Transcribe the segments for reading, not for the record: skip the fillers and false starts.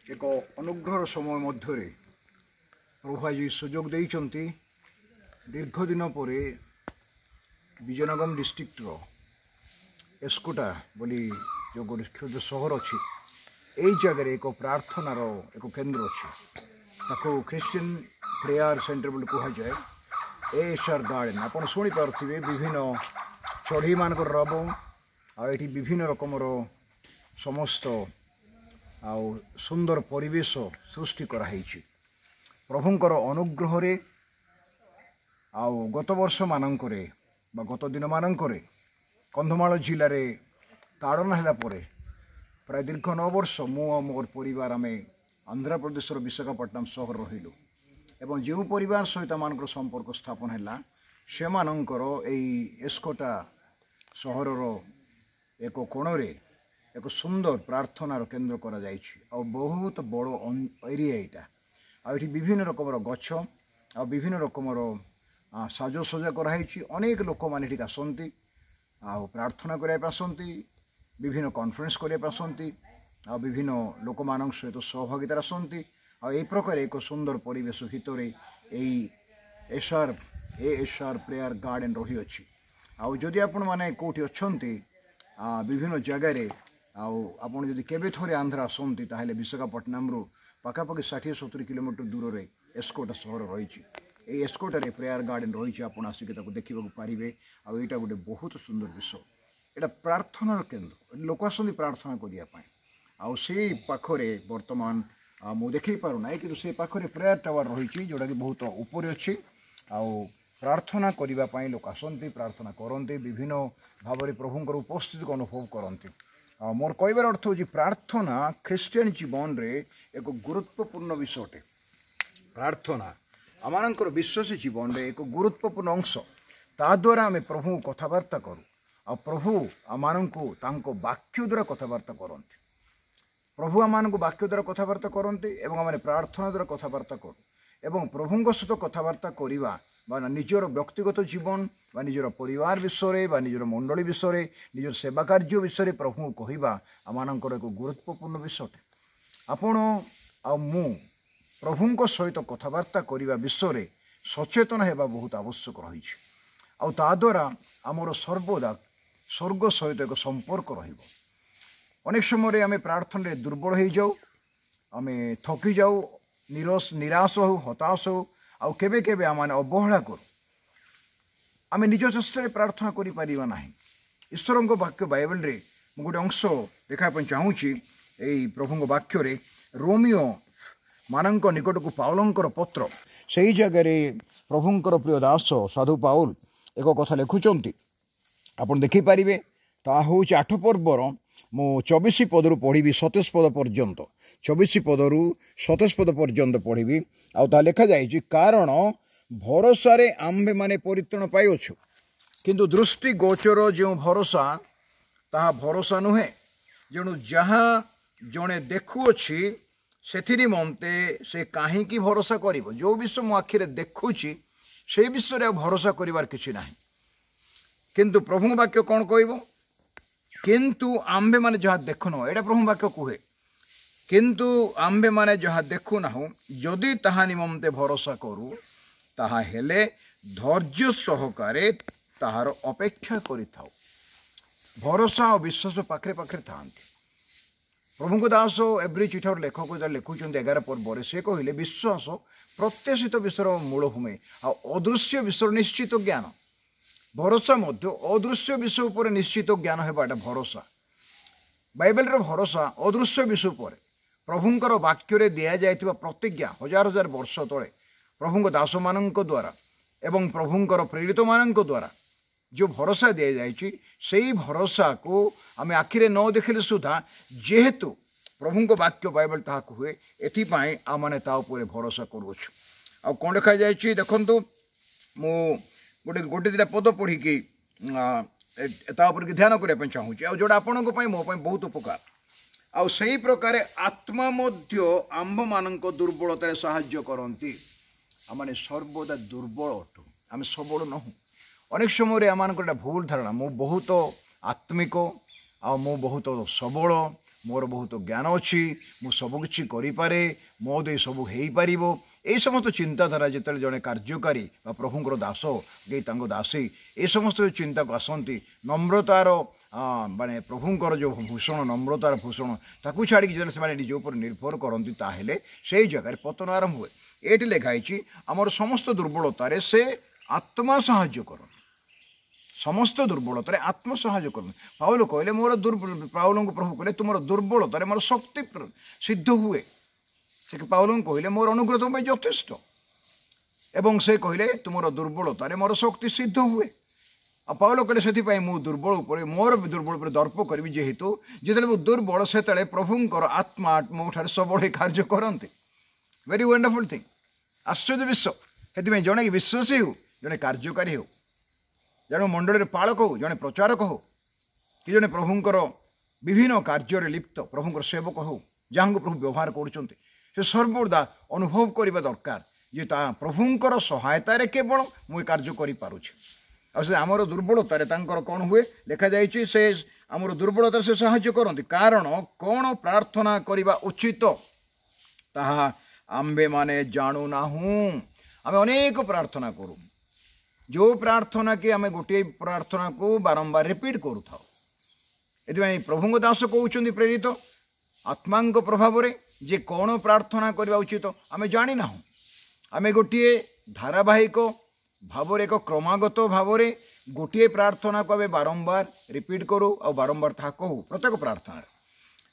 एक अनुग्रह समय मध्य प्रभु आज सुजोग देइचंती दीर्घ दिन पर विजयनगरम डिस्ट्रिक्टर एस्कोटा बोली जो गोटे क्षुद्र सहर अच्छी यही जगह एक प्रार्थनार एक केन्द्र अच्छी ताको क्रिश्चियन प्रेयर सेंटर बोली कहुए एएसआर गार्डन आप शुणी पारे विभिन्न चढ़ई मान रब आठी विभिन्न रकम समस्त आउ सुंदर परिवेश सृष्टि कराई प्रभुंकर अनुग्रह आउ गत वर्ष मानकरे बा गत दिन मानकरे कंधमाल जिले में ताड़न है प्राय दीर्घ 9 वर्ष मु मोर परिवार आम आंध्र प्रदेश विशाखापट्टनम सहर रहिलु एवं जो परिवार सहित मान संपर्क स्थापन है से मानकर एस्कोटा सहरर एक कोणरे एक सुंदर प्रार्थनार केन्द्र करा जाइछि आ बहुत बड़ एरिया यहाँ आठी विभिन्न रकम गछ आ विभिन्न रकम साजसजा कराई अनेक लोक मैंने आसती आ प्रार्थना करने आसती विभिन्न कॉन्फ्रेंस करने आसती आ विभिन्न लोक मान सहित सहभागिता आसती आ प्रकार एक सुंदर परिवेश भितर एएसआर प्रेयर गार्डन रही अच्छी आदि आपण मैंने कौटी अच्छा विभिन्न जगार आपड़ जदि केबे थोड़े आंध्र आसती ताहले विशाखापट्टनम रु पाखापाखि 60-70 किलोमीटर दूर में एस्कोटा सहर रही एस्कोटारे प्रेयर गार्डन रही आपड़ आसिक देखा पारे आईटा गोटे बहुत सुंदर विषय यहाँ प्रार्थनार केन्द्र लोक आसती प्रार्थना करने आई पाखरे बर्तमान मुझे देखी पारना कि से पाखरे प्रेयर टावर रही जोटा कि बहुत ऊपर अच्छी प्रार्थना करने लोक आसती प्रार्थना करते विभिन्न भाव में प्रभुंर उपस्थिति को अनुभव करते मोर कहबार अर्थ हूँ प्रार्थना ख्रीष्टियान जीवन रे एक गुरुत्वपूर्ण विषयटे प्रार्थना आमर विश्वासी जीवन रे एक गुरुत्वपूर्ण अंश ता द्वारा आम प्रभु कथबार्ता करूँ आ प्रभु आम को वाक्य द्वारा कथबार्ता करते प्रभु आम वाक्य द्वारा कथबार्ता करते आम प्रार्थना द्वारा कथबार्ता करूँ एवं प्रभु सहित कथबार्ता करवा निजर व्यक्तिगत जीवन बा निजर परिवार विषय बा निजर मंडली विषय निजर सेवा कार्य विषय प्रभु कहवा आमर एक गुरुत्वपूर्ण विषय आपण मु प्रभु सहित कथबार्ता करने विषय सचेतन होगा बहुत आवश्यक रही द्वारा आमर सर्वदा स्वर्ग सहित एक संपर्क अनेक समय आम प्रार्थना दुर्बल हो जाऊ आम थकी जाऊ निराश हो हताश हो आउ केबे केबे आम अवहेला करूँ आम निज चेष्टा प्रार्थना करा ईश्वर वाक्य बाइबल रे गोटे अंश देखापी चाहूँगी यही प्रभु वाक्य रे रोमियो मानक निकट को पाउलंकर पत्र से जगह प्रभुंकर प्रिय दास साधु पाउल एक कथा लिखुंट आप देखिपारे ता हूँ 8 पर्वर मु 24 पदरू पढ़ी 27 पद पर्यंत 24 पदरू 27 पद पर्यंत पढ़ी आ लिखा जाइए कारण भरोसा आम्भे माने परित्राण पाइछु किंतु दृष्टि गोचर जो भरोसा ताहा भरोसा नुहे जेणु जहाँ जड़े देखुअछि से निमंते से कहीं भरोसा करिवो जो विषय मो आखिरे देखुछि से विषय भरोसा करिवार किछि नाही किंतु प्रभु वाक्य कौन कहबो किंतु आम्भे माने जहाँ देखुनो एटा प्रभु वाक्य कहे किंतु आम्भे माने जहाँ देखुना जदि ताहा निमंते भरोसा करू ताहा हेले धैर्य सहकारे ताहार अपेक्षा करिथाउ भरोसा और विश्वास पाखरे पाखरे थांती प्रभु को दास एवरी चिठार लेखक लिखुं 11 पर्व से कहले विश्वास प्रत्याशित विषय मूलभूमि अदृश्य विषय निश्चित ज्ञान भरोसा मध्य अदृश्य विषय उपर निश्चित ज्ञान होगा भरोसा बाइबल रो भरोसा अदृश्य विषय पर प्रभुंकर वाक्य दि जाइथिबा प्रतिज्ञा हजार हजार वर्ष तले प्रभु दास मान द्वारा एवं प्रभुंकर प्रेरित मान द्वारा जो भरोसा दि जाइछि सेही भरोसा को आम आखिरे न देखले सुधा जेहेतु प्रभु वाक्य बाइबल ताहा कहे एथिपाई आमने ता उपरे भरोसा करूछु आ कोन लिखा जाइछि देखंतु मु गोटे दिटा पद पढ़ी कि ध्यान करने चाहूँगी आ जोड़ा आपण मो बहुत उपकार आउ सही प्रकार आत्मा मध्य आंभ मान दुर्बलतार साहाय्य करती आम सर्वदा दुर्बल अटू आम सबल नहूँ अनेक समय आम गोटे भूल धारणा मु बहुत आत्मिक आ मु बहुत सबल मोर बहुत ज्ञान अच्छी मु सबकि करें मो दे सब हो पार ये समस्त चिंताधारा जो जड़े कार्यकारी प्रभुंर दास गई दासी ये समस्त चिंता को आसती नम्रतार माने प्रभुंर जो भूषण नम्रतार भूषण ताकू छाड़ी से निज उपर निर्भर करती ताहले से जगह पतन आरंभ हुए। ये लिखाई आमर समस्त दुर्बलतार से आत्मा साहाय्य कर समस्त दुर्बलतार आत्म साहाय्य कर पाउल कहले मोर पाउल को प्रभु कहले तुम दुर्बलतार मोर शक्ति सिद्ध हुए से पाउल कहले मोर अनुग्रह तुम यथेष्ट एवं से कहले तुम दुर्बलतार मोर शक्ति सिद्ध हुए आ पाउल कहले से मु दुर्बल उपर मोर दुर्बल पर दर्प करी जेहेतु जिते दुर्बल से प्रभुंर आत्मा मो सबले कार्य करते वेरी वंडरफुल थिंग आश्चर्य विश्व से जड़े विश्वासी हो जड़े कार्यकारी हो जड़े मंडल पालक हो जड़े प्रचारक हो कि जड़े प्रभुंर विभिन्न कार्य लिप्त प्रभुंर सेवक हो जहाँ को प्रभु व्यवहार कर सर्वदा अनुभव करने दरकार जे प्रभुंर सहायतार केवल मुझे कार्य करमर दुर्बलतार कौन हुए लिखा जाइए से आमर दुर्बलतार से साहाय्य करती कारण कौन प्रार्थना करने उचित ताहा आम्भे माने जानू ना आम अनेक प्रार्थना करूँ जो प्रार्थना के आम गोटे प्रार्थना को बारंबार रिपीट करू था ये प्रभु दास कहते प्रेरित आत्मा प्रभाव जे कौन प्रार्थना करने उचित आम जानी ना आम गोटे धारावाहिक भाव एक क्रमागत भाव गोटे प्रार्थना को आम बारंबार रिपीट करूँ और बारंबार था कहूँ प्रत्येक प्रार्थना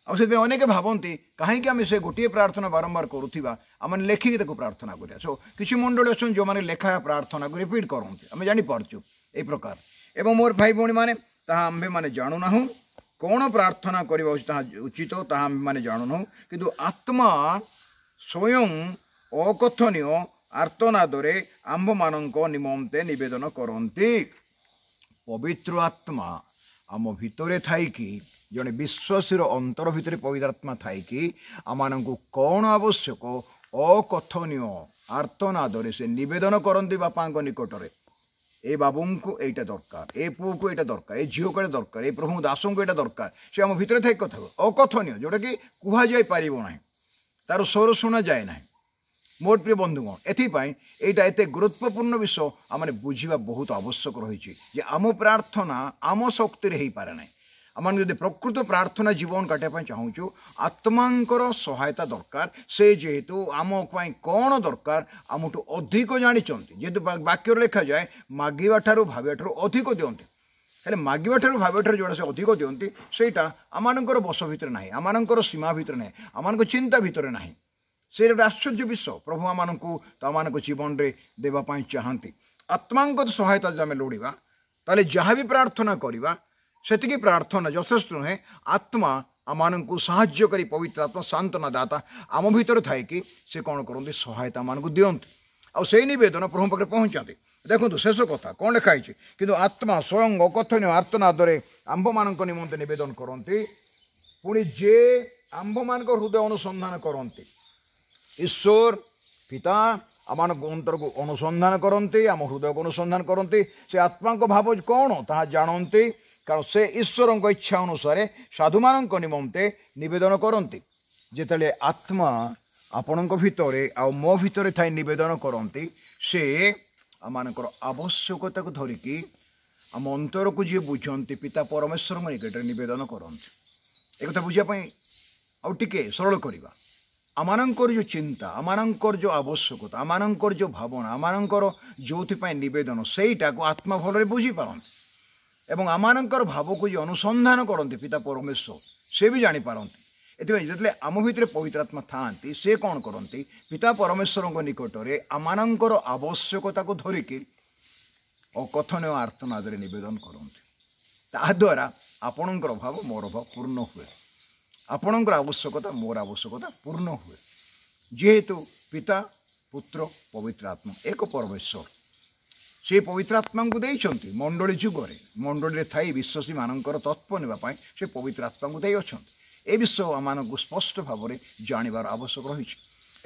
से अनेक भावती कहीं आम से गोटे प्रार्थना बारंबार करुवा आम लेखिक प्रार्थना करा सो किसी मंडल अच्छा जो मैंने लेखा प्रार्थना को रिपीट करते आम जापरचु यही प्रकार एवं मोर भाई भौणी मैंने आम्भे मैंने जानू ना कौन प्रार्थना करवा उचित आम मैंने जानू ना किंतु आत्मा स्वयं अकथनीय आर्तनादरे आम्भ मान निमंते निवेदन करती पवित्र आत्मा आम भितरे थाईकि जड़े विश्वासी अंतर भितर पवित्र आत्मा थाईकि आम कौन आवश्यक अकथनीय आर्तनादरे से निवेदन करती बापा निकटरे ए बाबू को यहीटा दरकार ए पुओ को यहाँ दरकार ए झील को दरकार ए प्रभु दास को यहाँ दरकार से आम भितर थाई कथा अकथनीय जोटा कि कहुई पार ना तार स्वर शुणा जाए ना मोर प्रिय बंधुगण एपाई यहाँ एत गुरुत्वपूर्ण विषय आम बुझा बहुत आवश्यक रही आम प्रार्थना आम शक्ति हो पारे ना आम जब प्रकृत प्रार्थना जीवन काटापी चाहूँ आत्मांकर सहायता दरकार से जेहेतु आम कौन दरकार आम अधिक जानी जेहेतु वाक्य लिखा जाए मागिबा ठारू भाविबा ठारू अधिक दियंती हेले मागिबा ठारू भाविबा ठारू जोड़ा से अधिक दियंती सेटा आमानंकर बस भितर नाही आमानंकर सीमा भितर नाही आमानंकर चिंता भितर नाही से गोटे आश्चर्य विषय प्रभु आमानंकु तमानक जीवन रे देबा पई चाहंती आत्मांक सहायता जब आम लोड़ा ताले जहाँ भी प्रार्थना करवा सेतिकी प्रार्थना यथेष्ट नुहे आत्मा आम साहाय्य करी पवित्र आत्मा सांत्वना दाता आम भितर थाई कि से कौन करते सहायता मान दियंती आ से निवेदन प्रभु पाखे पहुँचाते देखो शेष कथा कौन लिखाई कि आत्मा स्वयं अकथनीय आर्तनादरे आंभ मान निमंते निवेदन करती पुणी जे आंभ मान हृदय अनुसंधान करती ईश्वर पिता आम अंतर को अनुसंधान करती आम हृदय को अनुसंधान करती से आत्मा को भाव कौन ता जानती कारण से ईश्वर इच्छा अनुसार साधु मान निमंते निवेदन करती जिते आत्मा आपण भितर आ मो भितर थाई निवेदन करती से आम आवश्यकता को धरिकी आम अंतर को जी बुझंती पिता परमेश्वर निकट निवेदन करती एक बुझापी आउ टिके सरल करवा आमानंकर जो चिंता आमानंकर जो आवश्यकता आमानंकर जो भावना आमानंकर जो निवेदन सेटा को आत्मा भल बुझी पारती एवं आमानंकर भाव को जो अनुसंधान करते पिता परमेश्वर से भी जानीपारती जो आम भितर पवित्र आत्मा था से कौन करती पिता परमेश्वर निकटरे आमानंकर आवश्यकता को धरिकी अकथनीय आर्तनादरे निवेदन करती ताद्वारा आपणकर भाव मोर भाव पूर्ण हुए आपणकर आवश्यकता मोर आवश्यकता पूर्ण हुए जेहेतु पिता पुत्र पवित्र आत्मा एक परमेश्वर से पवित्र आत्मा को देइछंती मंडली जुगरे मंडली थाई विश्वासी मानकर तत्व नेबाई से पवित्र आत्मा को दे अछंती ए विषय आम को स्पष्ट भाव में जानवर आवश्यक रही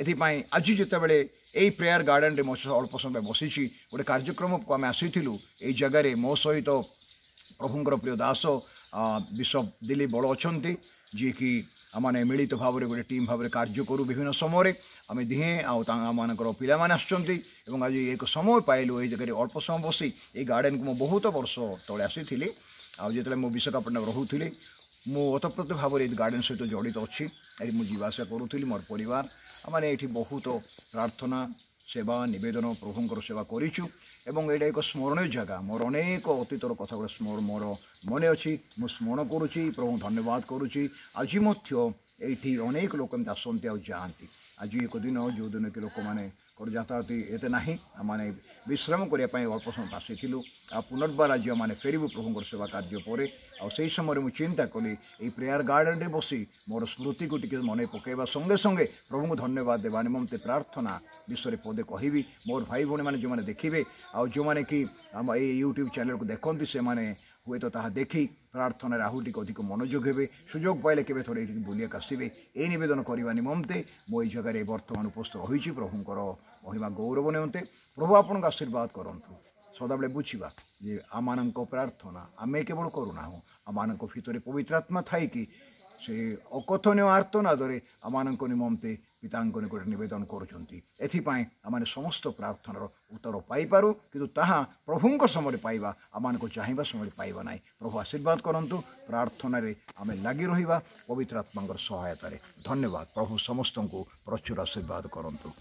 एपाई आज जितेबाला यही प्रेयर गार्डन मो अल्प समय बसी गोटे कार्यक्रम को आम आसी जगह मो सहित प्रभुंर प्रिय दास बिशप दिलीप बड़ अच्छा जी कि आम मिलित भाव में गोटे टीम भाव में कार्य करूँ विभिन्न समय आम दिहे आमर पिला मैंने आज एक समय पाइलु ये जगह अल्प समय बसी ये गार्डन को मुझे बहुत वर्ष तले आसी जो मु विशाखापट्टनम रोली मु ओतप्रोत भाव में गार्डन सहित जड़ित अच्छी ये मुझे जावासा करूली मोर परिवार मैंने ये बहुत प्रार्थना सेवा नवेदन प्रभुंर सेवा करूँ एवं ये एक स्मरणीय जगह मोर अनेक अतीतर कथा गुड़ा स्मरण मोर मन अच्छी मुझे स्मरण करुच्ची प्रभु धन्यवाद करुच्ची आज ये अनेक लोक आसती जाती आज एक दिन जो दिन कि लोक मैंने यातायात एते ना मैंने विश्राम करने अल्प समय आसीलु पुनर्बार आज मैंने फेरबू प्रभुंर सेवा कार्य पर आई समय मुझे चिंता कली ये प्रेयर गार्डन रे बसी मोर स्मृति को टी मन पकड़ा संगे संगे प्रभु को धन्यवाद देवा निमंते प्रार्थना विषय पदे कहबी मोर भाई भौणी मैंने जो मैंने देखिए आउ जो मैंने कि आम ये यूट्यूब चैनल को देखते से मैंने हुए तो ताहा देखी प्रार्थना आहु टी अधिक मनोयोग हे सुजोग पाइले के थोड़े ये बुलिया आसवे ये नवेदन करने निमंते मो ये जगह बर्तमान उपस्थित रही प्रभुंर महिमा गौरव निमंते प्रभु आपन आशीर्वाद करूँ सदाबले बुझा जे आम प्रार्थना आमे केवल करूना आम भितर पवित्र आत्मा थाई कि से अकथनीय आर्तनादरे आम निमंते पिता निकट नवेदन करुँच आम समस्त प्रार्थनार उत्तर पाइपारू किंतु ताहा प्रभुंक समय पाइबा आम चाहिए समय पाइबा ना प्रभु आशीर्वाद करंतु प्रार्थना आम लगी रहिबा पवित्र आत्मा सहायतार धन्यवाद प्रभु समस्त को प्रचुर आशीर्वाद करंतु।